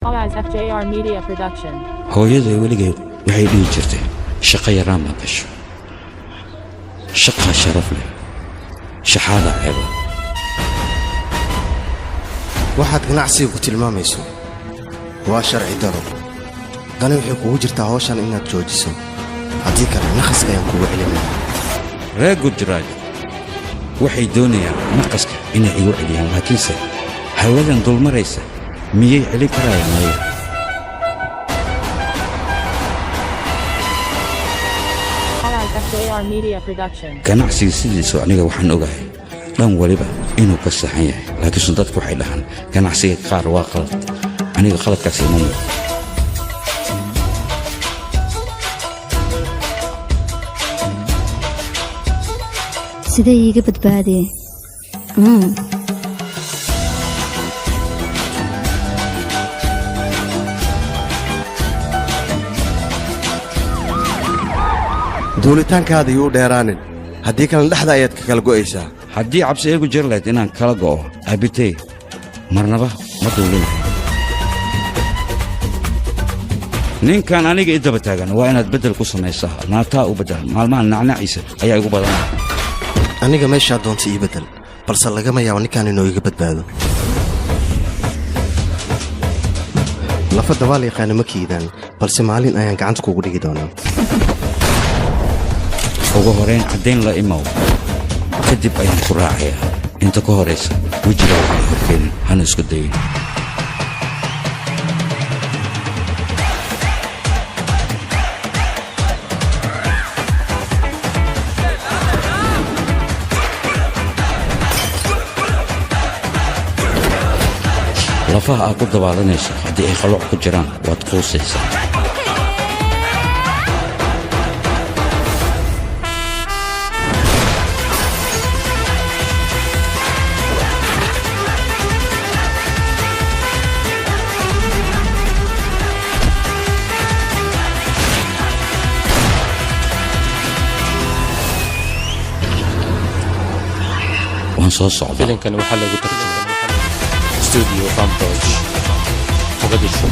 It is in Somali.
Alaz FJR Media Production. hooyaday weligeed waxay dhihi jirtay shaqo yaraan ma gasho shaqaa sharaf leh shaxaada ceeba waxaad ganacsiga ku tilmaamayso waa sharci daro dani waxay kugu jirtaa hawshan inaad joojiso haddii kale naqaska ayaan kugu celinaya reer gujraaj waxay doonayaan naqaska inay igu celiyaan laakiinse hawadan dulmaraysa miyay celin karayaan maya Alaz FJR Media Production. ganacsiga sidiisu aniga waxaan ogahay dhan waliba inuu ka saxan yahay laakiinse dadku waxay dhahaan ganacsiga qaar waa qalad aniga qaladkaasi ma muuqdo sidee iiga badbaadee duulitaankaada yuu dheeraanin haddii kalena dhexda ayaad ka kala go'aysaa haddii cabsi eegu jir lahayd inaan kala go'o abitey marnaba ma duulinahay ninkan aniga i daba taagan waa inaad beddel ku samaysaa naataa u beddel maalmahan nacnaciisa ayaa igu badan aniga meeshaa doonta ii beddel balse lagama yaabo ninkaan inuu iga badbaado lafa dabaal yaqaana ma kiidaan balse maalin ayaan gacanta kugu dhigi doonaa ugu horayn caddayn la imow kadib ayaan ku raacayaa inta ka horaysa wejiga waxay horkeenin hana isku dayin lafaha aad ku dabaalanayso haddii ay qalooc ku jiraan waad quusaysaa waan soo socdaa filimkan waxaa lagu tarjumay studio Fanbridge Mogadishu